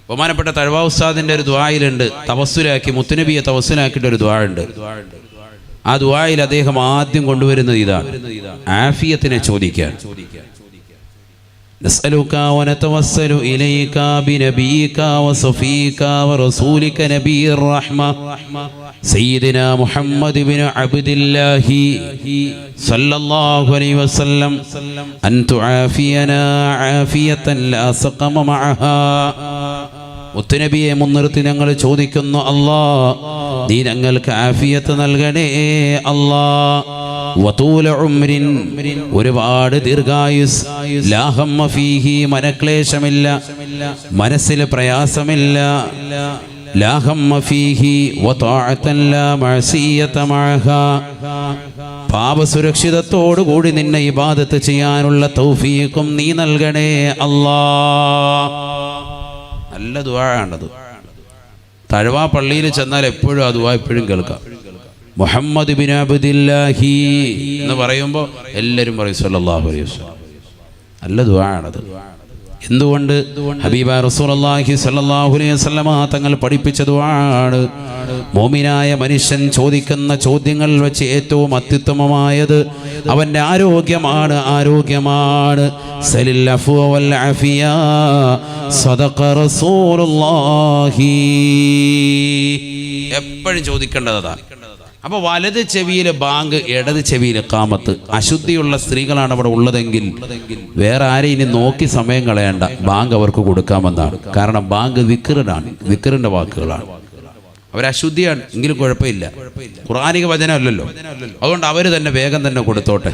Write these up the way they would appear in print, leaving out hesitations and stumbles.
ബഹുമാനപ്പെട്ട തഴവ ഉസ്താദിന്റെ ഒരു ദുആയിലുണ്ട്, തവസ്സുലാക്കി മുത്തുനബിയെ തവസ്സുലാക്കിയിട്ട് ഒരു ദുആ ഉണ്ട്. ആ ദുആയിൽ അദ്ദേഹം ആദ്യം കൊണ്ടുവരുന്നത് ഇതാണ്, ആഫിയത്തിനെ ചോദിക്കാൻ. نسألك ونتوسل إليك بنبيك وصفيك ورسولك نبي الرحمة سيدنا محمد بن عبد الله صلى الله عليه وسلم أن تعافينا عافية لا سقم معها. മുത്തുനബിയെ മുൻനിർത്തി ഞങ്ങൾ ചോദിക്കുന്നു, അല്ലാ നീ ഞങ്ങൾക്ക് ആഫിയത്ത് നൽകണേ അല്ലാ. വതൂല ഉംരിൻ, ഒരുപാട് ദീർഘായുസ്. ലാ ഹമ്മ ഫീഹി, മനക്ലേശമില്ല, മനസ്സിൽ പ്രയാസമില്ല. ലാ ഹമ്മ ഫീഹി വതഅതൻ ലാ മഅസിയത മഅഹാ, പാപസുരക്ഷിതത്തോടുകൂടി നിന്നെ ഇബാദത്ത് ചെയ്യാനുള്ള തൗഫീഖും നീ നൽകണേ അല്ലാ. നല്ല ദുആയാണത്. തഴവ പള്ളിയിൽ ചെന്നാൽ എപ്പോഴും ആ ദുആ എപ്പോഴും കേൾക്കാം. മുഹമ്മദ് ബിൻ അബ്ദില്ലാഹി എന്ന് പറയുമ്പോൾ എല്ലാവരും പറയും സല്ലല്ലാഹു അലൈഹി വസല്ലം. നല്ല ദുആയാണത്. എന്തുകൊണ്ട്? ഹബീബ റസൂലുള്ളാഹി സ്വല്ലല്ലാഹു അലൈഹി വസല്ലമ തങ്ങൾ പഠിപ്പിച്ച ദുആണ്. മുഅ്മിനായ മനുഷ്യൻ ചോദിക്കുന്ന ചോദ്യങ്ങൾ വെച്ച് ഏറ്റവും അത്യുത്തമമായത് അവൻ്റെ ആരോഗ്യമാണ്. സലിൽ അഫ്വ വൽ അഫിയ സദഖ റസൂലുള്ളാഹി. എപ്പോഴും ചോദിക്കേണ്ടതാ. അപ്പോൾ വലത് ചെവിയിൽ ബാങ്ക്, ഇടത് ചെവിയിൽ ഇഖാമത്ത്. അശുദ്ധിയുള്ള സ്ത്രീകളാണ് അവിടെ ഉള്ളതെങ്കിൽ വേറെ ആരെയും ഇനി നോക്കി സമയം കളയണ്ട, ബാങ്ക് അവർക്ക് കൊടുക്കാമെന്നാണ്. കാരണം ബാങ്ക് ദിക്റിനാണ്, ദിക്റിന്റെ വാക്കുകളാണ്. അവരശുദ്ധിയാണ് എങ്കിലും കുഴപ്പമില്ല, ഖുർആനിക വചനമല്ലല്ലോ. അതുകൊണ്ട് അവർ തന്നെ വേഗം തന്നെ കൊടുത്തോട്ടെ.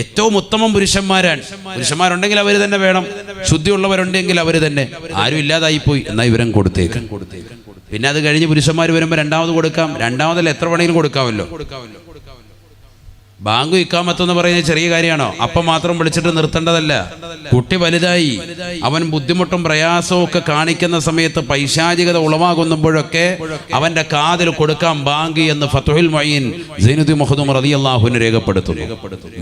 ഏറ്റവും ഉത്തമം പുരുഷന്മാരുണ്ടെങ്കിൽ അവർ തന്നെ വേണം, ശുദ്ധിയുള്ളവരുണ്ടെങ്കിൽ അവർ തന്നെ. ആരും ഇല്ലാതായിപ്പോയി എന്നാൽ ഇവരും കൊടുത്തേക്കും. പിന്നെ അത് കഴിഞ്ഞ് പുരുഷന്മാർ വരുമ്പോൾ രണ്ടാമത് കൊടുക്കാം. രണ്ടാമതല്ല, എത്ര വേണമെങ്കിലും കൊടുക്കാമല്ലോ. ബാങ്ക് ഇഖാമത്തെന്ന് പറയുന്നത് ചെറിയ കാര്യമാണോ? അപ്പം മാത്രം വിളിച്ചിട്ട് നിർത്തേണ്ടതല്ല. കുട്ടി വലുതായി, അവൻ ബുദ്ധിമുട്ടും പ്രയാസവും ഒക്കെ കാണിക്കുന്ന സമയത്ത് പൈശാചികത ഉളവാകുമ്പോഴൊക്കെ അവന്റെ കാതിൽ കൊടുക്കാം ബാങ്ക് എന്ന് ഫത്ഹുൽ മുഈൻ സൈനുദ്ദീൻ മഖ്ദൂം റളിയല്ലാഹു അൻഹു രേഖപ്പെടുത്തുന്നു.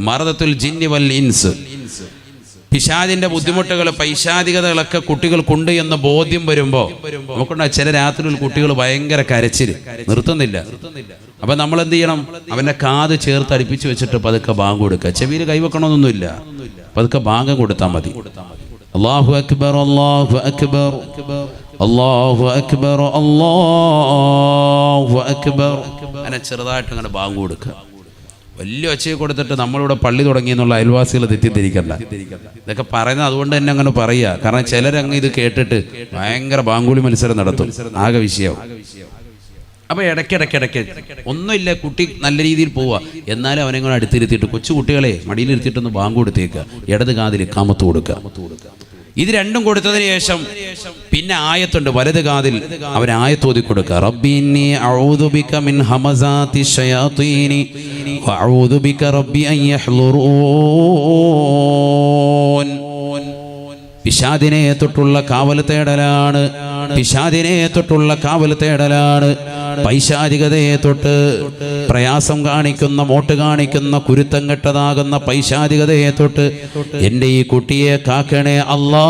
മറദത്തുൽ ജിന്നി വൽ ഇൻസ്, പിശാചിന്റെ ബുദ്ധിമുട്ടുകൾ, പൈശാചികതകളൊക്കെ കുട്ടികൾക്കുണ്ട് എന്ന് ബോധ്യം വരുമ്പോൾ നമുക്കുണ്ട്. ചില രാത്രിയിൽ കുട്ടികൾ ഭയങ്കര കരച്ചിൽ നിർത്തുന്നില്ല. അപ്പൊ നമ്മൾ എന്ത് ചെയ്യണം? അവന്റെ കാത് ചേർത്ത് അടുപ്പിച്ച് വെച്ചിട്ട് പതുക്കെ ബാങ്ക് കൊടുക്കുക. ചെവിയിൽ കൈവെക്കണമെന്നൊന്നുമില്ല, പതുക്കെ ബാങ്ക് കൊടുത്താൽ മതി. അല്ലാഹു അക്ബർ, അല്ലാഹു അക്ബർ, അല്ലാഹു അക്ബർ, അല്ലാഹു അക്ബർ. അങ്ങനെ ചെറുതായിട്ട് അങ്ങനെ ബാങ്ക് കൊടുക്കുക. വലിയ ഒച്ചയെ കൊടുത്തിട്ട് നമ്മളിവിടെ പള്ളി തുടങ്ങി എന്നുള്ള അയൽവാസികൾ തെറ്റിദ്ധരിക്കണ്ട. ഇതൊക്കെ പറയുന്നത് അതുകൊണ്ട് തന്നെ അങ്ങനെ പറയുക. കാരണം ചിലരങ്ങ് ഇത് കേട്ടിട്ട് ഭയങ്കര ബാങ്കുലി മത്സരം നടത്തും, ആകെ വിഷയവും. അപ്പൊ ഇടയ്ക്കിടയ്ക്ക് ഒന്നുമില്ല, കുട്ടി നല്ല രീതിയിൽ പോവുക, എന്നാലും അവനെ കൂടെ അടുത്തിരുത്തിയിട്ട് കൊച്ചു കുട്ടികളെ മടിയിലിരുത്തിയിട്ടൊന്ന് ബാങ്ക് കൊടുത്തേക്കുക, ഇടത് കാതിൽ ഇഖാമത്ത് കൊടുക്കുക. ഇത് രണ്ടും കൊടുത്തതിന് ശേഷം പിന്നെ ആയത്തുണ്ട്, വലത് കാതിൽ അവൻ ആയത്ത് ഓതി കൊടുക്കുക. റബ്ബി ഇന്നി അഊദു ബിക മിൻ ഹമസാതി ശയാതീനി വഅഊദു ബിക റബ്ബി അൻ യഹ്ളുറൂൻ. പിശാചിനെ തൊട്ടുള്ള കാവൽ തേടലാണ്, പിശാചിനെ തൊട്ടുള്ള കാവൽ തേടലാണ്. പൈശാചികതയെ തൊട്ട് പ്രയാസം കാണിക്കുന്ന, മോട്ട് കാണിക്കുന്ന, കുരുത്തം കെട്ടതാകുന്ന പൈശാചികതയെ തൊട്ട് എൻ്റെ ഈ കുട്ടിയെ കാക്കണേ അല്ലാ.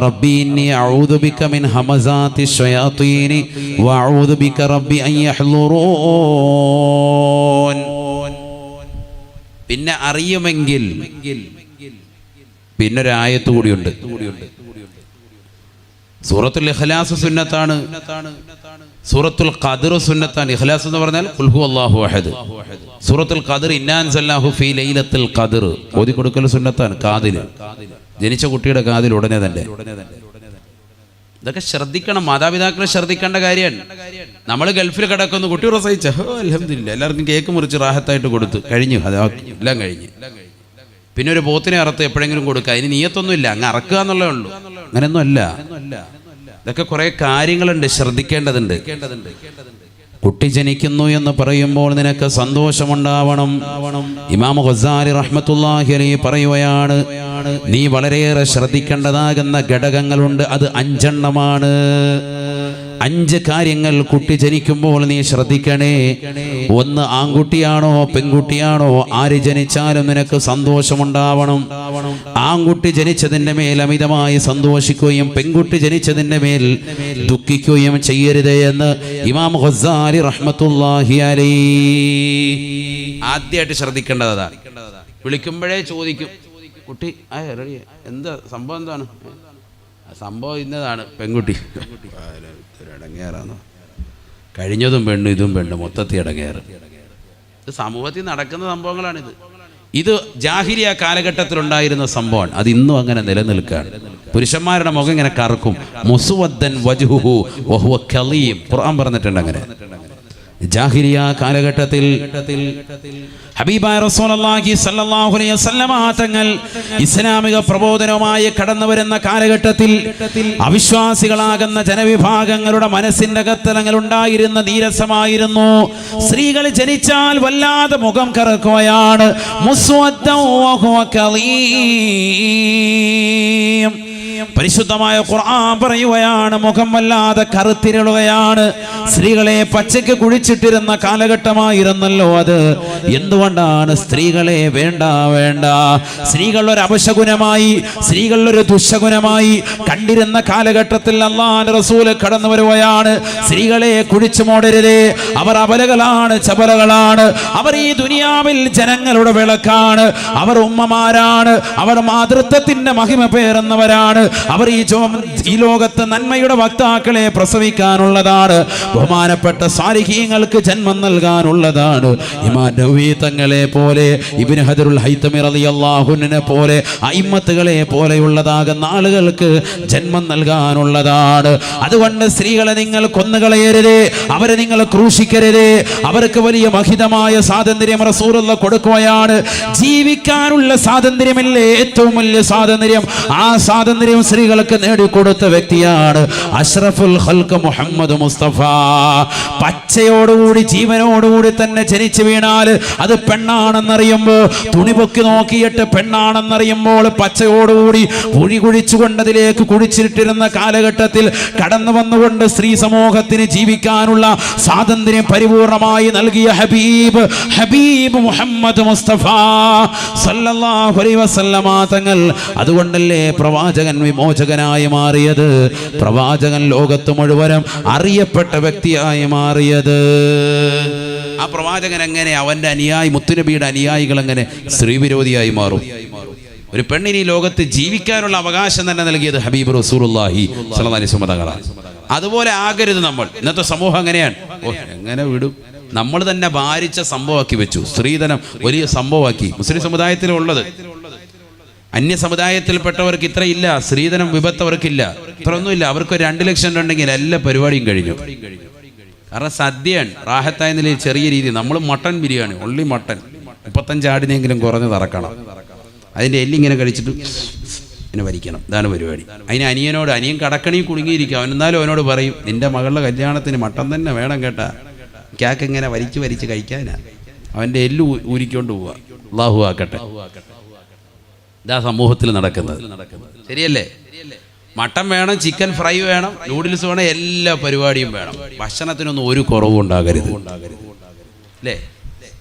റബ്ബി ഇന്നി അഊദു ബിക മിൻ ഹമസാതി ശയാതീനി വഅഊദു ബിക റബ്ബി അൻ യഹ്ളുറൂൻ. പിന്നെ അറിയുമെങ്കിൽ പിന്നൊരായത്ത് കൂടിയുണ്ട്. സൂറത്തുൽ ഇഖ്ലാസ് സുന്നത്താണ്, സൂറത്തുൽ ഖദ്ർ സുന്നത്താണ്. ഇഖ്ലാസ് എന്ന് പറഞ്ഞാൽ ഖുൽ ഹുവല്ലാഹു അഹദ്. സൂറത്തുൽ ഖദ്ർ ഇന്നാ അൻസൽനാഹു ഫീ ലൈലത്തുൽ ഖദ്ർ ഓതി കൊടുക്കൽ സുന്നത്താണ്. കാതില്, ജനിച്ച കുട്ടിയുടെ കാതിൽ ഉടനെ തന്നെ. ഇതൊക്കെ ശ്രദ്ധിക്കണം, മാതാപിതാക്കൾ ശ്രദ്ധിക്കേണ്ട കാര്യമാണ്. നമ്മൾ ഗൾഫിൽ കിടക്കുന്നു, കുട്ടി പ്രസവിച്ച അൽഹംദുലില്ലാ എല്ലാവർക്കും കേക്ക് മുറിച്ച് റാഹത്തായിട്ട് കൊടുത്തു, കഴിഞ്ഞു, എല്ലാം കഴിഞ്ഞ്. പിന്നെ ഒരു പോത്തിനെ അറുത്ത് എപ്പോഴെങ്കിലും കൊടുക്കുക, അതിന് നിയത്തൊന്നുമില്ല, അങ്ങ് അറക്കുക എന്നുള്ളേ ഉള്ളൂ. അങ്ങനെയൊന്നും അല്ല. ഇതൊക്കെ കുറെ കാര്യങ്ങളുണ്ട്, ശ്രദ്ധിക്കേണ്ടതുണ്ട്. കുട്ടി ജനിക്കുന്നു എന്ന് പറയുമ്പോൾ നിനക്ക് സന്തോഷമുണ്ടാവണം. ഇമാം ഗസാലി റഹ്മത്തുള്ളാഹി അലൈഹി പറയുകയാണ്, നീ വളരെയേറെ ശ്രദ്ധിക്കേണ്ടതാകുന്ന ഘടകങ്ങളുണ്ട്. അത് 5 എണ്ണമാണ്. 5 കാര്യങ്ങൾ കുട്ടി ജനിക്കുമ്പോൾ നീ ശ്രദ്ധിക്കണേ. ഒന്ന്, ആൺകുട്ടിയാണോ പെൺകുട്ടിയാണോ ആര് ജനിച്ചാലും നിനക്ക് സന്തോഷമുണ്ടാവണം. ആൺകുട്ടി ജനിച്ചതിൻ്റെ മേൽ അമിതമായി സന്തോഷിക്കുകയും പെൺകുട്ടി ജനിച്ചതിൻ്റെ മേൽ ദുഃഖിക്കുകയും ചെയ്യരുത് എന്ന് ഇമാം ഖസാലി റഹ്മത്തുള്ളാഹി അലൈഹി ആദ്യമായിട്ട് ശ്രദ്ധിക്കേണ്ടത് അതാണ്. വിളിക്കുമ്പോഴേ ചോദിക്കും, കുട്ടി റെഡി, എന്താ സംഭവം, എന്താണ് സംഭവം? ഇന്നതാണ് പെൺകുട്ടി. ഇടങ്ങേറാന്നോ? കഴിഞ്ഞതും പെണ്ണ്, ഇതും പെണ്ണ്, മൊത്തത്തിൽ ഇടങ്ങേറ്. ഇത് സമൂഹത്തിൽ നടക്കുന്ന സംഭവങ്ങളാണിത്. ഇത് ജാഹിലിയ കാലഘട്ടത്തിലുണ്ടായിരുന്ന സംഭവമാണ്. അത് ഇന്നും അങ്ങനെ നിലനിൽക്കുകയാണ്. പുരുഷന്മാരുടെ മുഖം ഇങ്ങനെ കറക്കും. മുസ്വദ്ദൻ വജ്ഹുഹു വഹുവ കലീം, ഖുർആൻ പറഞ്ഞിട്ടുണ്ട്. അങ്ങനെ ജാഹിലിയ കാലഘട്ടത്തിൽ ഹബീബായ റസൂലുള്ളാഹി സ്വല്ലല്ലാഹു അലൈഹി വസല്ലമ തങ്ങൾ ഇസ്ലാമിക പ്രബോധനവുമായി കടന്നു വരുന്ന കാലഘട്ടത്തിൽ അവിശ്വാസികളാകുന്ന ജനവിഭാഗങ്ങളുടെ മനസ്സിന്റെ അകത്തലങ്ങൾ ഉണ്ടായിരുന്ന നീരസമായിരുന്നു. സ്ത്രീകൾ ജനിച്ചാൽ വല്ലാതെ മുഖം കറക്കുകയാണ്. മുസ്വദ്ദൻ വഹുവ കലീം. പരിശുദ്ധമായ ഖുർആൻ പറയുകയാണ്, മുഖം വല്ലാതെ കറുത്തിരുളുകയാണ്. സ്ത്രീകളെ പച്ചയ്ക്ക് കുഴിച്ചിട്ടിരുന്ന കാലഘട്ടമായിരുന്നല്ലോ അത്. എന്തുകൊണ്ടാണ് സ്ത്രീകളെ വേണ്ട വേണ്ട, സ്ത്രീകൾ ഒരു അപശകുനമായി, സ്ത്രീകൾ ഒരു ദുശകുനമായി കണ്ടിരുന്ന കാലഘട്ടത്തിൽ അല്ലാഹുവിന്റെ റസൂൽ കടന്നു വരുകയാണ്. സ്ത്രീകളെ കുഴിച്ചു മൂടരുതേ, അവർ അബലകളാണ്, ചപലകളാണ്. അവർ ഈ ദുനിയാവിൽ ജനങ്ങളുടെ വിളക്കാണ്. അവർ ഉമ്മമാരാണ്, അവർ മാതൃത്വത്തിന്റെ മഹിമ പേറുന്നവരാണ്. അവർ ഈ ലോകത്ത് നന്മയുടെ വക്താക്കളെ പ്രസവിക്കാനുള്ളതാണ്. ബഹുമാനപ്പെട്ട സാലിഹീങ്ങൾക്ക് ജന്മം നൽകാനുള്ളതാണ്. ഇമാം നവവി തങ്ങളെ പോലെ, ഇബ്നു ഹജറുൽ ഹൈതമി റളിയല്ലാഹു അൻഹുവിനെ പോലെ, അയിമ്മത്തുകളെ പോലെയുള്ളതാകുന്ന ആളുകൾക്ക് ജന്മം നൽകാനുള്ളതാണ്. അതുകൊണ്ട് സ്ത്രീകളെ നിങ്ങൾ കൊന്നുകളയരുതേ, അവരെ നിങ്ങൾ ക്രൂശിക്കരുതേ. അവർക്ക് വലിയ മഹിതമായ സ്വാതന്ത്ര്യം റസൂലുള്ളാഹി കൊടുക്കുകയാണ്. ജീവിക്കാനുള്ള സ്വാതന്ത്ര്യമല്ലേ ഏറ്റവും വലിയ സ്വാതന്ത്ര്യം. ആ സ്വാതന്ത്ര്യം സ്ത്രീകൾക്ക് നേടിക്കൊടുത്ത വ്യക്തിയാണ് അഷ്റഫുൽ ഖൽഖ് മുഹമ്മദ് മുസ്തഫ. പച്ചയോടുകൂടി ജീവനോടുകൂടി തന്നെ ജനിച്ചു വീണാൽ അത് പെണ്ണാണെന്നറിയുമ്പോൾ, തുണി പൊക്കി നോക്കിയിട്ട് പെണ്ണാണെന്നറിയുമ്പോൾ പച്ചയോടുകൂടി കുഴി കുഴിച്ചുകൊണ്ടതിലേക്ക് കുഴിച്ചിട്ടിരുന്ന കാലഘട്ടത്തിൽ കടന്നു വന്നുകൊണ്ട് സ്ത്രീ സമൂഹത്തിന് ജീവിക്കാനുള്ള സ്വാതന്ത്ര്യം പരിപൂർണമായി നൽകിയ ഹബീബ് മുഹമ്മദ് മുസ്തഫ സല്ലല്ലാഹു അലൈഹി വസല്ലമ തങ്ങൾ. അതുകൊണ്ടല്ലേ പ്രവാചകൻ വിമോചകനായി മാറിയത്, പ്രവാചകൻ ലോകത്ത് മുഴുവനും അറിയപ്പെട്ട വ്യക്തിയായി മാറിയത്. ആ പ്രവാചകൻ എങ്ങനെ അവന്റെ അനുയായി, മുത്തുനബിയുടെ അനുയായികൾ എങ്ങനെ സ്ത്രീവിരോധിയായി മാറും? ഒരു പെണ്ണിന് ഈ ലോകത്ത് ജീവിക്കാനുള്ള അവകാശം തന്നെ നൽകിയത് ഹബീബ് റസൂലുള്ളാഹി സ്വല്ലല്ലാഹു അലൈഹി വസല്ലം. അതുപോലെ ആകരുത് നമ്മൾ. ഇന്നത്തെ സമൂഹം എങ്ങനെയാണ്? എങ്ങനെ വിടും? നമ്മൾ തന്നെ ഭാരിച്ച സംഭവമാക്കി വെച്ചു. സ്ത്രീധനം വലിയ സംഭവമാക്കി. മുസ്ലിം സമുദായത്തിലുള്ളത്. അന്യ സമുദായത്തിൽപ്പെട്ടവർക്ക് ഇത്രയില്ല, സ്ത്രീധനം വിപത്തവർക്കില്ല, ഇത്രയൊന്നുമില്ല. അവർക്ക് 2 ലക്ഷം ഉണ്ടെങ്കിൽ എല്ലാ പരിപാടിയും കഴിഞ്ഞു. കാരണം സദ്യയാണ്, റാഹത്തായ നിലയിൽ ചെറിയ രീതി. നമ്മൾ മട്ടൻ ബിരിയാണി, ഒള്ളി മട്ടൻ 35 ആടിനെങ്കിലും കുറഞ്ഞത് ഇറക്കണം. അതിൻ്റെ എല്ലിങ്ങനെ കഴിച്ചിട്ട് ഇങ്ങനെ വരിക്കണം. ഇതാണ് പരിപാടി. അതിന് അനിയൻ കടക്കണിയും കുടുങ്ങിയിരിക്കും. അവനെന്നാലും അവനോട് പറയും, നിന്റെ മകളുടെ കല്യാണത്തിന് മട്ടൻ തന്നെ വേണം കേട്ടാ. ക്യാക്കിങ്ങനെ വരിച്ച് കഴിക്കാനാ. അവൻ്റെ എല്ല് ഊരിക്കൊണ്ട് പോവുക. അല്ലാഹു ആക്കട്ടെ. ഇതാ സമൂഹത്തിൽ നടക്കുന്നത്. ശരിയല്ലേ? മട്ടൻ വേണം, ചിക്കൻ ഫ്രൈ വേണം, നൂഡിൽസ് വേണം, എല്ലാ പരിപാടിയും വേണം. ഭക്ഷണത്തിനൊന്നും ഒരു കുറവും ഉണ്ടാകരുത്. അല്ലേ?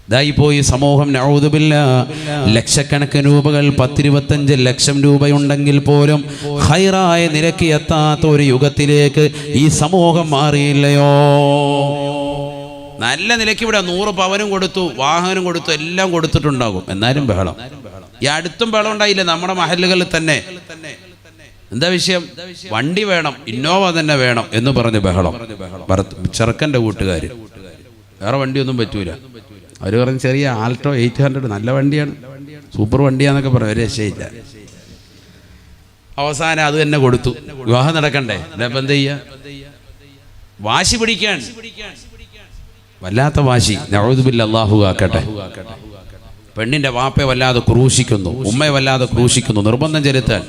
ഇതായി പോയി സമൂഹം. നഊദു ബില്ലാഹ്. ലക്ഷക്കണക്കിന് രൂപകൾ, 10-25 ലക്ഷം രൂപയുണ്ടെങ്കിൽ പോലും ഖൈറായ നിരക്ക് എത്താത്ത ഒരു യുഗത്തിലേക്ക് ഈ സമൂഹം മാറിയില്ലയോ? നല്ല നിലയ്ക്ക് ഇവിടെ 100 പവനും കൊടുത്തു, വാഹനം കൊടുത്തു, എല്ലാം കൊടുത്തിട്ടുണ്ടാകും. എന്നാലും ബഹളം. ഈ അടുത്തും ബഹളം ഉണ്ടായില്ല നമ്മുടെ മഹല്ലുകളിൽ തന്നെ. എന്താ വിഷയം? വണ്ടി വേണം, ഇന്നോവ തന്നെ വേണം എന്ന് പറഞ്ഞ് ബഹളം. ചെറുക്കൻ്റെ കൂട്ടുകാർ വേറെ വണ്ടിയൊന്നും പറ്റൂല. അവർ പറഞ്ഞ് ചെറിയ ആൾട്ടോ 800 നല്ല വണ്ടിയാണ്, സൂപ്പർ വണ്ടിയാന്നൊക്കെ പറഞ്ഞു. ഒരു രക്ഷയില്ല. അവസാനം അത് തന്നെ കൊടുത്തു. വിവാഹം നടക്കണ്ടേ? അപ്പം എന്ത് ചെയ്യുക? വാശി പിടിക്കാൻ, വല്ലാത്ത വാശി. നഊദു ബില്ലാഹ്, അല്ലാഹു ആക്കട്ടെ. പെണ്ണിന്റെ വാപ്പയെ വല്ലാതെ ക്രൂശിക്കുന്നു, ഉമ്മയെ വല്ലാതെ ക്രൂശിക്കുന്നു, നിർബന്ധം ചെലുത്താൻ.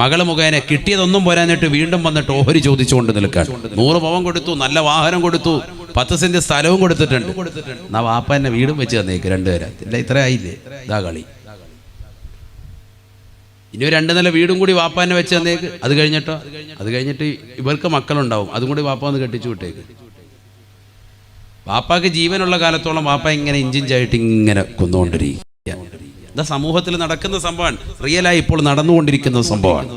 മകള് മുഖേന കിട്ടിയതൊന്നും പോരാഞ്ഞിട്ട് വീണ്ടും വന്നിട്ട് ഓഹരി ചോദിച്ചുകൊണ്ട് നിൽക്കാൻ. 100 പവൻ കൊടുത്തു, നല്ല വാഹനം കൊടുത്തു, 10 സെന്റ് സ്ഥലവും കൊടുത്തിട്ടുണ്ട്. എന്നാ വാപ്പ എന്നെ വീടും വെച്ച് തന്നേക്ക് 2 പേരാ. ഇല്ല, ഇത്ര ആയില്ലേ? ഇതാ കളി. ഇനി ഒരു 2 നില വീടും കൂടി വാപ്പാനെ വെച്ച് തന്നേക്ക്. അത് കഴിഞ്ഞിട്ട് ഇവർക്ക് മക്കളുണ്ടാവും, അതും കൂടി വാപ്പ ഒന്ന് കെട്ടിച്ചു വിട്ടേക്ക്. വാപ്പാക്ക് ജീവനുള്ള കാലത്തോളം വാപ്പ ഇങ്ങനെ ഇഞ്ചിഞ്ചായിട്ട് ഇങ്ങനെ കൊന്നുകൊണ്ടിരിക്കുക. ഇതാ സമൂഹത്തിൽ നടക്കുന്ന സംഭവമാണ്, റിയലായി ഇപ്പോൾ നടന്നുകൊണ്ടിരിക്കുന്ന സംഭവമാണ്.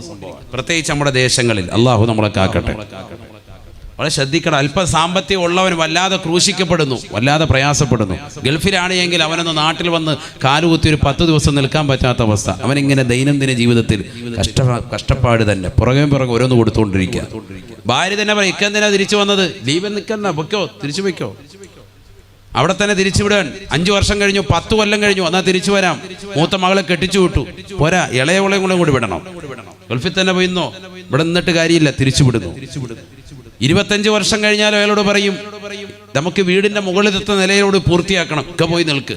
പ്രത്യേകിച്ച് നമ്മുടെ ദേശങ്ങളിൽ. അള്ളാഹു നമ്മളെ കാക്കട്ടെ. വളരെ ശ്രദ്ധിക്കണം. അല്പം സാമ്പത്തികം ഉള്ളവൻ വല്ലാതെ ക്രൂശിക്കപ്പെടുന്നു, വല്ലാതെ പ്രയാസപ്പെടുന്നു. ഗൾഫിലാണെങ്കിൽ അവനൊന്ന് നാട്ടിൽ വന്ന് കാലുകുത്തി ഒരു 10 ദിവസം നിൽക്കാൻ പറ്റാത്ത അവസ്ഥ. അവനിങ്ങനെ ദൈനംദിന ജീവിതത്തിൽ കഷ്ടപ്പാട് തന്നെ, പുറകെ ഓരോന്ന് കൊടുത്തുകൊണ്ടിരിക്കുക. ഭാര്യ തന്നെ പറയും, ഇക്കെന്തിനാ തിരിച്ചു വന്നത്? ലീവ് നിൽക്കുന്ന പൊയ്ക്കോ, തിരിച്ചു വയ്ക്കോ. അവിടെ തന്നെ തിരിച്ചു വിടാൻ. 5 വർഷം കഴിഞ്ഞു, 10 കൊല്ലം കഴിഞ്ഞു, എന്നാൽ തിരിച്ചു വരാം. മൂത്ത മകളെ കെട്ടിച്ചു വിട്ടു, പോരാ, ഇളയവളെയും കൂടി വിടണം. ഗൾഫിൽ തന്നെ പോയിന്നോ, ഇവിടെ നിന്നിട്ട് കാര്യമില്ല, തിരിച്ചു വിടുന്നു. 25 വർഷം കഴിഞ്ഞാൽ അയാളോട് പറയും, നമുക്ക് വീടിന്റെ മുകളിലത്തെ നിലയോട് പൂർത്തിയാക്കണം, ഒക്കെ പോയി നിൽക്ക്.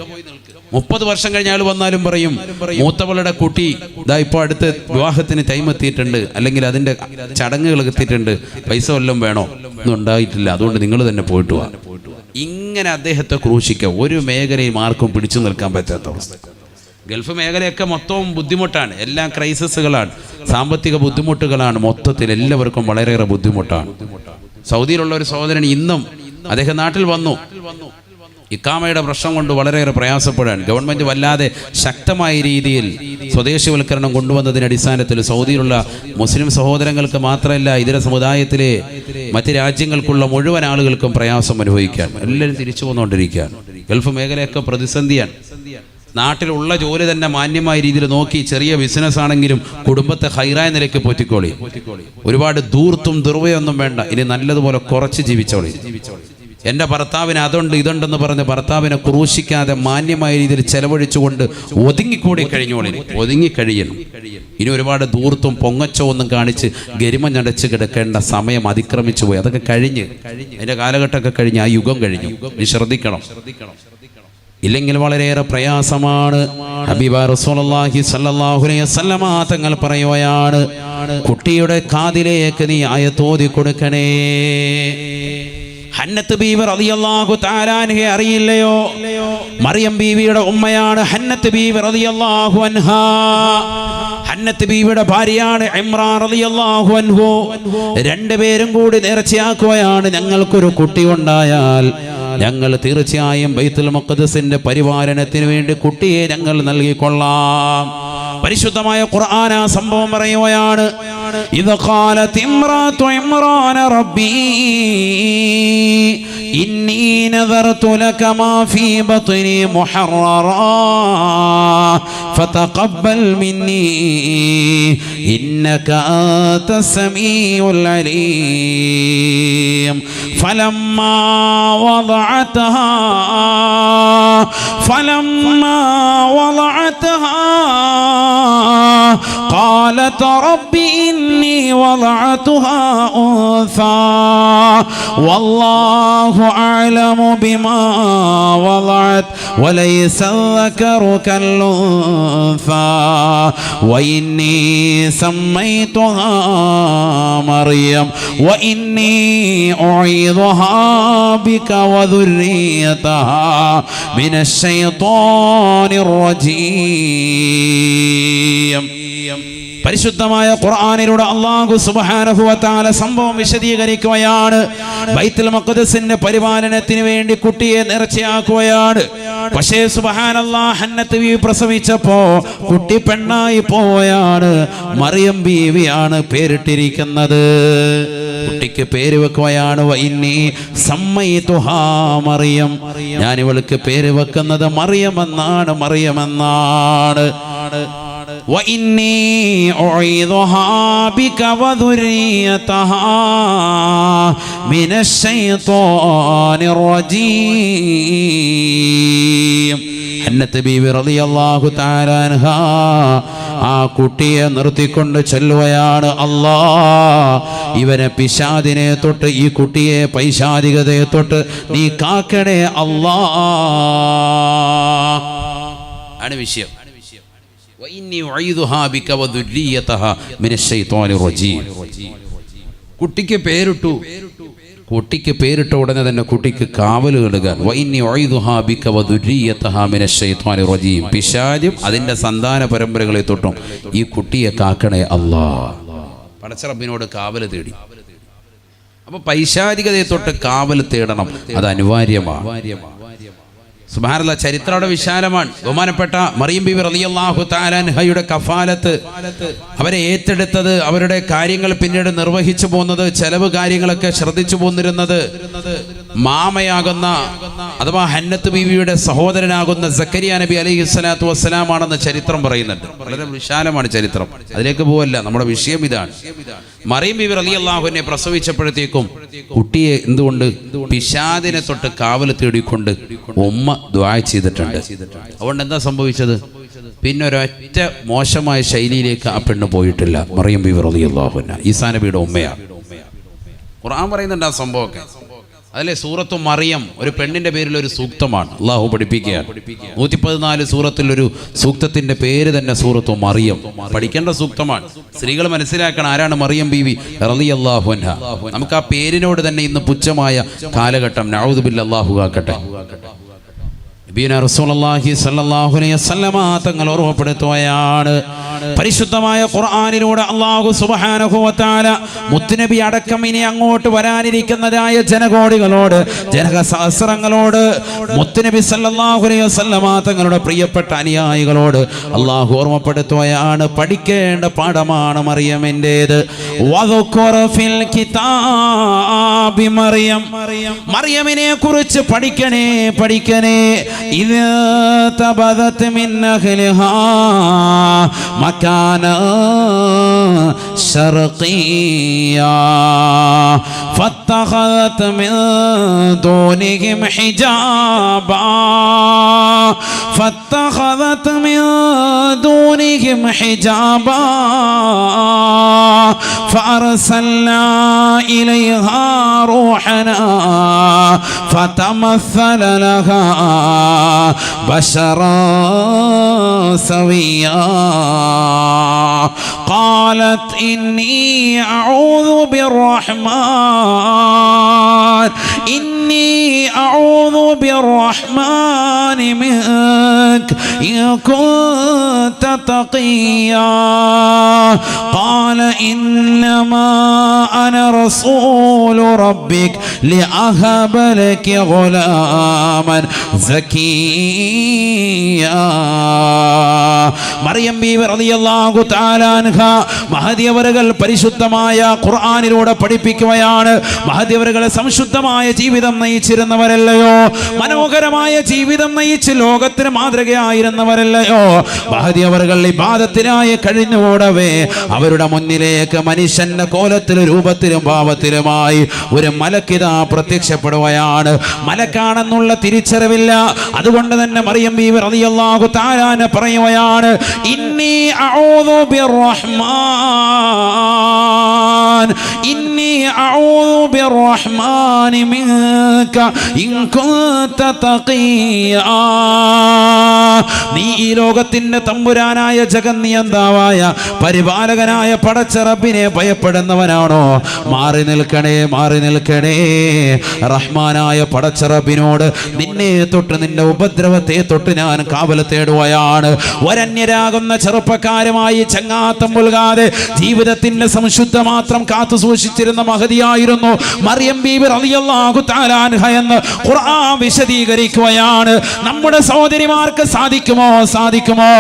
30 വർഷം കഴിഞ്ഞാൽ വന്നാലും പറയും, മൂത്തവളുടെ കുട്ടി ഇതാ ഇപ്പോൾ അടുത്ത് വിവാഹത്തിന് ടൈം എത്തിയിട്ടുണ്ട്, അല്ലെങ്കിൽ അതിന്റെ ചടങ്ങുകൾ എത്തിയിട്ടുണ്ട്, പൈസ വല്ലതും വേണോ? ഒന്നും ഉണ്ടായിട്ടില്ല, അതുകൊണ്ട് നിങ്ങൾ തന്നെ പോയിട്ട് വാ. ഇങ്ങനെ അദ്ദേഹത്തെ ക്രൂശിക്കുക. ഒരു മേഖലയും ആർക്കും പിടിച്ചു നിൽക്കാൻ പറ്റാത്ത അവസ്ഥ. ഗൾഫ് മേഖലയൊക്കെ മൊത്തവും ബുദ്ധിമുട്ടാണ്, എല്ലാം ക്രൈസിസുകളാണ്, സാമ്പത്തിക ബുദ്ധിമുട്ടുകളാണ്. മൊത്തത്തിൽ എല്ലാവർക്കും വളരെയേറെ ബുദ്ധിമുട്ടാണ്. സൗദിയിലുള്ള ഒരു സഹോദരൻ ഇന്നും അദ്ദേഹം നാട്ടിൽ വന്നു, ഇക്കാമയുടെ പ്രശ്നം കൊണ്ട് വളരെയേറെ പ്രയാസപ്പെടാൻ. ഗവൺമെന്റ് വല്ലാതെ ശക്തമായ രീതിയിൽ സ്വദേശിവൽക്കരണം കൊണ്ടുവന്നതിന്റെ അടിസ്ഥാനത്തിൽ സൗദിയിലുള്ള മുസ്ലിം സഹോദരങ്ങൾക്ക് മാത്രമല്ല, ഇതര സമുദായത്തിലെ മറ്റ് രാജ്യങ്ങൾക്കുള്ള മുഴുവൻ ആളുകൾക്കും പ്രയാസം അനുഭവിക്കാൻ. എല്ലാവരും തിരിച്ചു പോന്നുകൊണ്ടിരിക്കുകയാണ്. ഗൾഫ് മേഖലയൊക്കെ പ്രതിസന്ധിയാണ്. നാട്ടിലുള്ള ജോലി തന്നെ മാന്യമായ രീതിയിൽ നോക്കി, ചെറിയ ബിസിനസ് ആണെങ്കിലും കുടുംബത്തെ ഹൈറായ നിലയ്ക്ക് പോറ്റിക്കോളി. ഒരുപാട് ദൂർത്തും ദുർവയൊന്നും വേണ്ട, ഇനി നല്ലതുപോലെ കുറച്ച് ജീവിച്ചോളി. എൻ്റെ ഭർത്താവിന് അതുണ്ട് ഇതുണ്ടെന്ന് പറഞ്ഞ് ഭർത്താവിനെ ക്രൂശിക്കാതെ മാന്യമായ രീതിയിൽ ചെലവഴിച്ചുകൊണ്ട് ഒതുങ്ങിക്കൂടി കഴിഞ്ഞോളി. ഒതുങ്ങിക്കഴിയണം. ഇനി ഒരുപാട് ദൂർത്തും പൊങ്ങച്ചോ ഒന്നും കാണിച്ച് ഗരിമഞ്ഞടച്ച് കിടക്കേണ്ട സമയം അതിക്രമിച്ചു പോയി. അതൊക്കെ കഴിഞ്ഞ്, അതിൻ്റെ കാലഘട്ടമൊക്കെ കഴിഞ്ഞ്, ആ യുഗം കഴിഞ്ഞു. നീ ശ്രദ്ധിക്കണം, ഇല്ലെങ്കിൽ വളരെയേറെ പ്രയാസമാണ്. ഹബീബ റസൂലുള്ളാഹി സ്വല്ലല്ലാഹു അലൈഹി വസല്ലമ തങ്ങൾ പറയുകയാണ്, കുട്ടിയുടെ കാതിലേക്ക് നീ ആയത്തോതി കൊടുക്കണേ. ഹന്നത്ത് ബീവി റളിയല്ലാഹു തആല അൻഹയെ അറിയില്ലയോ? മറിയം ബീവിയുടെ ഉമ്മയാണ് ഹന്നത്ത് ബീവി റളിയല്ലാഹു അൻഹാ. ഹന്നത്ത് ബീവിയുടെ ഭാര്യയാണ് ഇമ്രാൻ റളിയല്ലാഹു അൻഹു. രണ്ടുപേരും കൂടി നേർച്ചയാക്കുകയാണ്, ഞങ്ങൾക്കൊരു കുട്ടി ഉണ്ടായാൽ ഞങ്ങൾ തീർച്ചയായും ബൈത്തുൽ മുഖദ്ദസിന്റെ പരിപാലനത്തിന് വേണ്ടി കുട്ടിയെ ഞങ്ങൾ നൽകിക്കൊള്ളാം. പരിശുദ്ധമായ ഖുർആൻ ആ സംഭവം പറയുകയാണ്, ഇദ് ഖാലത് ഇംറാതു ഇമ്രാൻ റബ്ബി ഇന്നി നദർതു ലക മാ ഫീ ബത്നി മുഹററാ ഫതഖബ്ബൽ മിന്നി ഇന്നക അൻതസ് സമീഉൽ അലീം. ഫലമ്മാ വദഅതഹാ قالت رب إني وضعتها أنثى والله أعلم بما وضعت وليس الذكر كالأنثى وإني سميتها مريم وإني أعيذها بك وذريتها من الشيطان الرجيم. പരിശുദ്ധമായ ഖുർആനിലൂടെ അല്ലാഹു സുബ്ഹാനഹു വ തആല സംഭവം വിശദീകരിക്കുകയാണ്. ബൈത്തുൽ മുഖദ്ദസിന്റെ പരിപാലനത്തിന് വേണ്ടി കുട്ടിയെ നേർച്ചയാക്കുകയാണ്. പക്ഷേ സുബ്ഹാനല്ലാഹ്, ഹന്നത്ത് ബീവി പ്രസവിച്ചപ്പോ കുട്ടി പെണ്ണായി പോവുകയാണ്. മറിയം ബീവിയാണ് പേരിട്ടിരിക്കുന്നത്. കുട്ടിക്ക് പേര് വെക്കുകയാണ് വഇന്നി സമ്മൈതുഹാ മറിയം. ഞാൻ ഇവൾക്ക് പേര് വെക്കുന്നത് മറിയം എന്നാണ്, മറിയം എന്നാണ്. وإني أعيذها بك وذريتها من الشيطان الرجيم. ഹന്നത്ത് ബീവി റളിയല്ലാഹു തആല അൻഹാ ആ കുട്ടിയെ നിർത്തിക്കൊണ്ട് ചൊല്ലുകയാണ്, അല്ലാ, ഇവനെ പിശാചിനെ തൊട്ട്, ഈ കുട്ടിയെ പൈശാചികതയെ തൊട്ട് നീ കാക്കണേ അല്ലാ. ആണ് വിഷയം. കുട്ടിക്ക് പേരിട്ടു. കുട്ടിക്ക് പേരിട്ട ഉടനെ തന്നെ കുട്ടിക്ക് കാവൽ കൊടുക്കാൻ പിശാചും അതിൻ്റെ സന്താന പരമ്പരകളെ തൊട്ടും ഈ കുട്ടിയെ കാക്കണേ അല്ലാ. പടച്ച റബ്ബിനോട് കാവൽ തേടി. അപ്പൊ പൈശാചികതയെ തൊട്ട് കാവൽ തേടണം, അത് അനിവാര്യമാണ്. സുബ്ഹാനല്ലാഹ്, ചരിത്രയുടെ വിശാലമാണ്. ബഹുമാനപ്പെട്ട മറിയം ബീവി റളിയല്ലാഹു തആല അൻഹയുടെ കഫാലത്ത് അവരെ ഏറ്റെടുത്തത്, അവരുടെ കാര്യങ്ങൾ പിന്നീട് നിർവഹിച്ചു പോകുന്നത്, ചെലവ് കാര്യങ്ങളൊക്കെ ശ്രദ്ധിച്ചു പോന്നിരുന്നത് മാമയാകുന്ന അഥവാ ഹന്നത്ത് ബീവിയുടെ സഹോദരനാകുന്ന സക്കരിയ നബി അലൈഹിസ്സലാത്തു വസ്സലാമാണെന്ന് ചരിത്രം പറയുന്നുണ്ട്. വളരെ വിശാലമാണ് ചരിത്രം, അതിലേക്ക് പോവല്ല. നമ്മുടെ വിഷയം ഇതാണ്. മറിയം ബീവി റളിയല്ലാഹു അൻഹയെ പ്രസവിച്ചപ്പോഴത്തേക്കും കുട്ടിയെ എന്തുകൊണ്ട് പിശാചിനെ തൊട്ട് കാവൽ തേടിക്കൊണ്ട് ഉമ്മ ദുആ ചെയ്തിട്ടുണ്ട്. അതുകൊണ്ട് എന്താ സംഭവിച്ചത്? പിന്നെ ഒരൊറ്റ മോശമായ ശൈലിയിലേക്ക് ആ പെണ്ണ് പോയിട്ടില്ല. മറിയം ബീവി റളിയല്ലാഹു അൻഹ ഈസാ നബിയുടെ ഉമ്മയാണ്. ഖുർആൻ പറയുന്നുണ്ട് ആ സംഭവമൊക്കെ. അതിലെ സൂറത്തു മറിയം ഒരു പെണ്ണിന്റെ പേരിൽ ഒരു സൂക്തമാണ്, അള്ളാഹു പഠിപ്പിക്കുകയാണ്. 114 സൂറത്തിലൊരു സൂക്തത്തിന്റെ പേര് തന്നെ സൂറത്തു മറിയം. പഠിക്കേണ്ട സൂക്തമാണ്. സ്ത്രീകൾ മനസ്സിലാക്കണം ആരാണ് മറിയം ബീവി റളിയല്ലാഹു അൻഹ. നമുക്ക് ആ പേരിനോട് തന്നെ ഇന്ന് പുച്ഛമായ കാലഘട്ടം, നഊദു ബില്ലാഹി, അല്ലാഹു കാക്കട്ടെ. നബിയുനാ റസൂലുള്ളാഹി സ്വല്ലല്ലാഹു അലൈഹി വസല്ലമ തങ്ങൾ ഓർമ്മപ്പെടുത്തുകയാണ്, പരിശുദ്ധമായ ഖുർആനിലൂടെ അല്ലാഹു സുബ്ഹാനഹു വ തആല മുത്തുനബി അടക്കം ഇനി അങ്ങോട്ട് വരാനിരിക്കുന്നതായ ജനകോടികളോട്, ജനസഹസ്രങ്ങളോട്, മുത്തുനബി സല്ലല്ലാഹു അലൈഹി വസല്ലമ തങ്ങളുടെ പ്രിയപ്പെട്ട അനുയായികളോട് അല്ലാഹു ഓർമ്മപ്പെടുത്തുകയാണ്, പഠിക്കേണ്ട പാഠമാണ് മറിയമിൻ്റേത്. വദുകുർ ഫിൽ കിതാബി മറിയം, മറിയമിനെ കുറിച്ച് പഠിക്കണേ, പഠിക്കണേ. إذ تبذت من أهلها مكانا شرقيا فاتخذت من دونهم حجابا فاتخذت من دونهم حجابا فأرسلنا إليها روحنا فتمثل لها بشرا سويا قالت إني أعوذ بالرحمن منك إن كنت تقيا قال إنما أنا رسول ربك لأهب لك غلاما زكيا. മറിയം ബീവി റളിയല്ലാഹു തആല അൻഹ മഹദി അവറുകൾ പരിശുദ്ധമായ ഖുർആനിലൂടെ പഠിപ്പിക്കുകയാണ്. മഹദി അവറുകൾ സംശുദ്ധമായ ജീവിതം നയിച്ചിരുന്നവരല്ലയോ, മനോഹരമായ ജീവിതം നയിച്ച് ലോകത്തിന് മാതൃകയായിരുന്നവരല്ലയോ. മഹദി അവറുകൾ ഇബാദത്തിനായി കഴിഞ്ഞുകൂടവേ അവരുടെ മുന്നിലേക്ക് മനുഷ്യന്റെ കോലത്തിലും രൂപത്തിലും ഭാവത്തിലുമായി ഒരു മലക്കിതാ പ്രത്യക്ഷപ്പെടുകയാണ്. മലക്കാണെന്നുള്ള തിരിച്ചറിവില്ല. അതുകൊണ്ട് തന്നെ മറിയം ബീവി റളിയല്ലാഹു തആല പറയുകയാണ്, ഇന്നി അഊദു ബിർറഹ്മാൻ മിൻക ഇൻ കുൻത തഖിയാ. നീ ഈ ലോകത്തിന്റെ തമ്പുരാനായ ജഗന്നിയന്താവായ പരിപാലകനായ പടച്ച റബ്ബിനെ ഭയപ്പെടുന്നവനാണോ? മാറി നിൽക്കണേ, മാറി നിൽക്കണേ. റഹ്മാനായ പടച്ച റബ്ബിനോട് നിന്നെ തൊട്ട്, നിന്റെ ഉപദ്രവത്തെ തൊട്ട് ഞാൻ കാവൽ തേടുകയാണ്. വരന്യരാകുന്ന ചെറുപ്പക്കാരുമായി ചങ്ങാത്തം പുൽകാതെ ജീവിതത്തിന്റെ സംശുദ്ധ മാത്രം കാത്തു സൂക്ഷിച്ചിരുന്ന മഹദിയായിരുന്നു മറിയം ബീബി റളിയല്ലാഹു തആല അൻഹ എന്ന് ഖുർആൻ വിശദീകരിക്കുകയാണ്. നമ്മുടെ സഹോദരിമാർക്ക് സാധിക്കുമോ? സാധിക്കുമോ?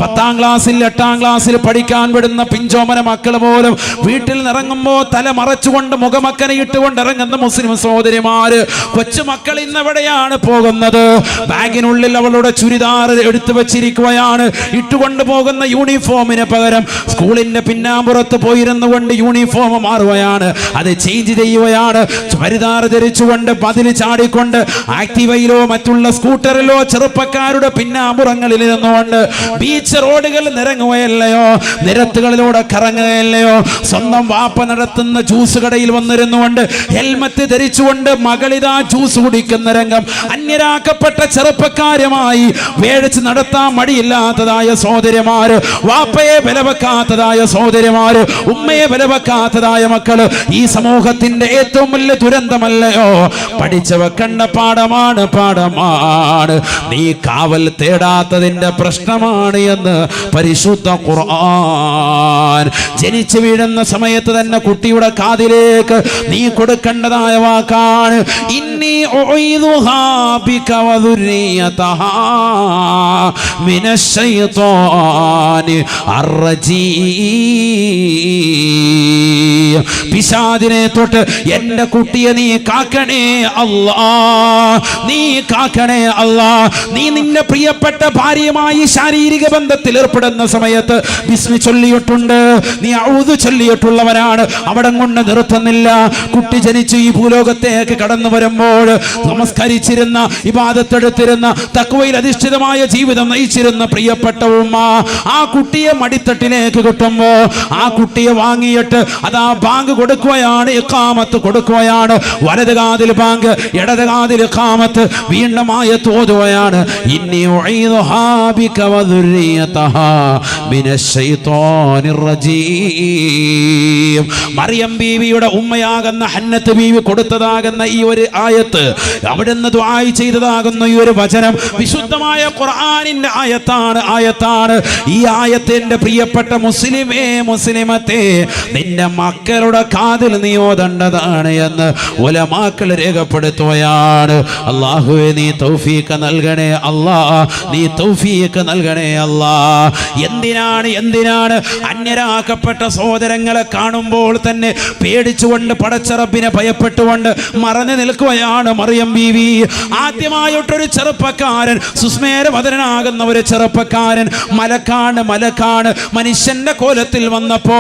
10ാം ക്ലാസ്സിൽ 8ാം ക്ലാസ്സിൽ പഠിക്കാൻ വിടുന്ന പിഞ്ചോമന മക്കൾ പോലും വീട്ടിൽ നിറങ്ങുമ്പോൾ തല മറച്ചുകൊണ്ട് മുഖമക്കനെ ഇട്ടുകൊണ്ട് ഇറങ്ങുന്ന മുസ്ലിം സഹോദരിമാര്, കൊച്ചുമക്കൾ ഇന്നെവിടെയാണ് പോകുന്നത്? ബാഗിനുള്ളിൽ അവളുടെ ചുരിദാർ എടുത്തു വെച്ചിരിക്കുകയാണ്. ഇട്ടുകൊണ്ട് പോകുന്ന യൂണിഫോമിന് പകരം സ്കൂളിന്റെ പിന്നാമ്പുറത്ത് പോയിരുന്നു കൊണ്ട് യൂണിഫോം മാറുകയാണ്, അത് ചേഞ്ച് ചെയ്യുകയാണ്. ചുരിദാർ ധരിച്ചുകൊണ്ട് പതിൽ ചാടിക്കൊണ്ട് ആക്ടിവയിലോ മറ്റുള്ള സ്കൂട്ടറിലോ ചെറുപ്പക്കാരുടെ പിന്നാമ്പുറങ്ങളിൽ ഇരുന്നുകൊണ്ട് ബീച്ച് റോഡുകൾ നിരങ്ങുകയല്ലയോ, നിരത്തുകളിലൂടെ കറങ്ങുകയല്ലയോ, സ്വന്തം വാപ്പ നടത്തുന്ന ജ്യൂസ് കടയിൽ വന്നിരുന്നുകൊണ്ട് ഹെൽമറ്റ് ധരിച്ചുകൊണ്ട് മകളിതാ ജ്യൂസ് കുടിക്കുന്ന രംഗം. അന്യരാക്കപ്പെട്ട ചെറുപ്പക്കാരുമായി വേഴിച്ച് നടത്താൻ മടിയില്ലാത്തതായ സഹോദരിമാര്, വാപ്പയെ വിലവെക്കാത്തതായ സഹോദരിമാര്, ഉമ്മയെ വിലവെക്കാത്തതായ മക്കള് ഈ സമൂഹത്തിന്റെ ഏറ്റവും വലിയ ദുരന്തമല്ലയോ? പഠിച്ചു വെക്കേണ്ട പാഠമാണ്. നീ കാവൽ തേടാത്തതിന്റെ പ്രശ്നമാണ് എന്ന് പരിശുദ്ധ ഖുർആൻ. ജനിച്ചു വീഴുന്ന സമയത്ത് തന്നെ കുട്ടിയുടെ കാതിലേക്ക് നീ കൊടുക്കേണ്ടതായ വാക്കാണ് ഇന്നി ഉഈദുഹാ ബിക വദുരിയതഹാ മിനശ് ശൈത്വാനി അർറജീം. പിശാചിനെ തൊട്ട് എന്റെ കുട്ടിയെ നീ കാക്കണേ അല്ലാ, നീ കാക്കണേ അല്ലാ. നീ നിന്റെ പ്രിയപ്പെട്ട ഭാര്യയുമായി ശാരീരിക ബന്ധത്തിൽ ഏർപ്പെടുന്ന സമയത്ത് ബിസ്മി ചൊല്ലിയിട്ടുണ്ട്, നീ ഔദു ചൊല്ലിയിട്ടുള്ളവരാണ്. അവിടെ കൊണ്ട് നിർത്തുന്നില്ല. കുട്ടി ജനിച്ച് ഈ ഭൂലോകത്തേക്ക് കടന്നു വരുമ്പോൾ നമസ്കരിച്ചിരുന്ന, ഇബാദത്തെടുത്തിരുന്ന, തഖ്വയിൽ അധിഷ്ഠിതമായ ജീവിതം നയിച്ചിരുന്ന പ്രിയപ്പെട്ട ഉമ്മ ആ കുട്ടിയെ മടിത്തട്ടിലേക്ക് കിട്ടുമ്പോ ആ കുട്ടിയെ വാങ്ങിയിട്ട് അതാ ബാങ്ക് കൊടുക്കുകയാണ്, ഇഖാമത്ത് കൊടുക്കുകയാണ്. വലത് കാതിൽ ബാങ്ക്, ഇടത് കാതിൽ ഇഖാമത്ത്. വീണ്ടും ആയത്ത് ഓതുകയാണ് ഇന്നി ഉഈദുഹാ ബിക വദുരിയതഹാ മിനശ് ശൈത്വാനിർ റജീം. മറിയം ബീവിയുടെ ഉമ്മയാകുന്ന ഹന്നത്ത് ബീവി കൊടുത്തതാകുന്ന ഈ ഒരു ആയത്ത്, അവിടുന്ന് ദുആ ചെയ്തതാകുന്ന ഈ ഒരു വചനം വിശുദ്ധമായ ഖുർആനിന്റെ ആയത്താണ്. ഈ ആയത്തിന്റെ പ്രിയപ്പെട്ട മുസ്ലിമേ, മുസ്ലിമത്തെ, നിന്റെ മക്കളുടെ കാതിൽ നീ ഓതേണ്ടതാണ് എന്ന് ഉലമാക്കൾ രേഖപ്പെടുത്തുകയാണ്. അല്ലാഹുവേ നീ തൗഫീഖ് നൽകണേ അല്ലാ, നീ തൗഫീഖ് നൽകണേ അല്ലാ. എന്തിനാണ് അന്യരാക്കപ്പെട്ട സഹോദരങ്ങളെ കാണുമ്പോൾ തന്നെ പേടിച്ചുകൊണ്ട് പടച്ച റബ്ബിനെ ഭയപ്പെട്ടുകൊണ്ട് മറഞ്ഞു നിൽക്കുകയാണ് മറിയം ബീവി. ആദ്യമായിട്ടൊരു ചെറുപ്പക്കാരൻ, സുസ്മേരവദനാകുന്ന ഒരു ചെറുപ്പക്കാരൻ മലക്കാണ് മനുഷ്യന്റെ കോലത്തിൽ വന്നപ്പോ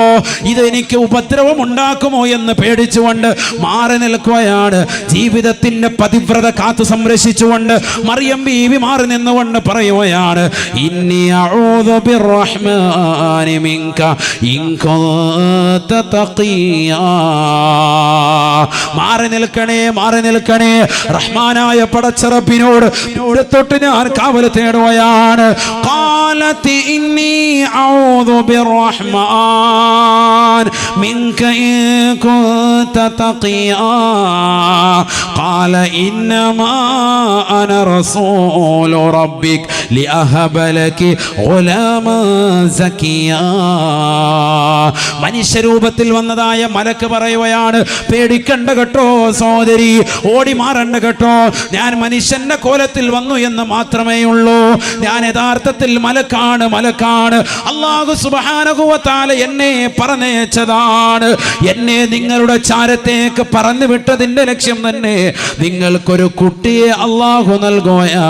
ഇത് എനിക്ക് ഉപദ്രവം ഉണ്ടാക്കുമോ എന്ന് പേടിച്ചുകൊണ്ട് മാറി നിൽക്കുകയാണ്. ജീവിതത്തിന്റെ പതിവ്രത കാത്തു സംരക്ഷിച്ചുകൊണ്ട് മറിയം ബീവി മാറി നിന്നുകൊണ്ട് പറയുകയാണ് ഇന്നി അഊദു ബിർറഹ്മാനി മിൻക ഇൻ കുൻത തഖിയാ. മാറി നിൽക്കണേ റഹ്മാനായ പടച്ച റബ്ബിനോട് തൊട്ട് ഞാൻ കാവൽ തേടുകയാണ്. ഖാലതി ഇന്നി അഊദു ബിർറഹ്മാൻ മിൻക ഇൻ കുൻത തഖിയാ. ഖാല ഇന്നമാ അന റസൂലു റബ്ബിക ലിഅഹബ ലകി ഗുലാമൻ സകിയാ. മനുഷ്യരൂപത്തിൽ വന്നതായ മലക്ക് പറയുകയാണ് പേടിക്കണ്ട കേട്ടോ സഹോദരി, ഓടി മാറണ്ട കേട്ടോ. ഞാൻ മനുഷ്യന്റെ കോലത്തിൽ വന്നു എന്ന് മാത്രമേ ഉള്ളൂ. ഞാൻ യഥാർത്ഥത്തിൽ മലക്കാണ്. അല്ലാഹു സുബ്ഹാനഹു വ തആല എന്നെ പറഞ്ഞയച്ചതാണ്. എന്നെ നിങ്ങളുടെ ചാരത്തേക്ക് പറഞ്ഞു വിട്ടതിന്റെ ലക്ഷ്യം തന്നെ നിങ്ങൾക്കൊരു കുട്ടിയെ അല്ലാഹു നൽകുകയാ.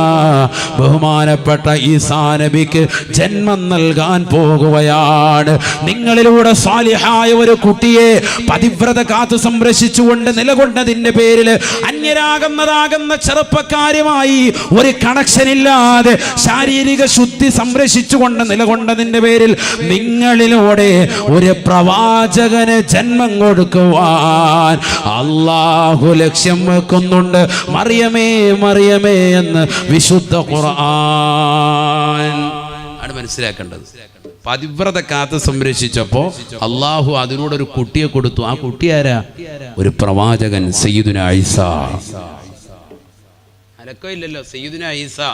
ബഹുമാനപ്പെട്ട ഈസാ നബിക്ക് ജന്മം നൽകാൻ പോകുകയാണ്. നിങ്ങളിലൂടെ സാലിഹായ ഒരു കുട്ടിയെ പതിവ്രത കാത്തു സംരക്ഷിച്ചുകൊണ്ട് നിലകൊണ്ടതിന്റെ പേരിൽ അന്യരാകുന്നതാകുന്ന ചെറുപ്പക്കാരുമായി ഒരു കണക്ഷൻ ഇല്ലാതെ ശാരീരിക ശുദ്ധി സംരക്ഷിച്ചുകൊണ്ട് നിലകൊണ്ടതിന്റെ പേരിൽ നിങ്ങളിലൂടെ ഒരു പ്രവാചകന് ജന്മം കൊടുക്കുവാൻ അല്ലാഹു ലക്ഷ്യം വെക്കുന്നുണ്ട്. മറിയമേ എന്ന് വിശുദ്ധ ഖുർആൻ ആണ് മനസ്സിലാക്കേണ്ടത്. പതിവ്രത കാത്ത് സംരക്ഷിച്ചപ്പോ അള്ളാഹു അതിനോടൊരു കുട്ടിയെ കൊടുത്തു. ആ കുട്ടി ആരാ? ഒരു പ്രവാചകൻ, സയ്യിദുനാ ഈസാ. അലക്കോ ഇല്ലല്ലോ, സയ്യിദുനാ ഈസാ.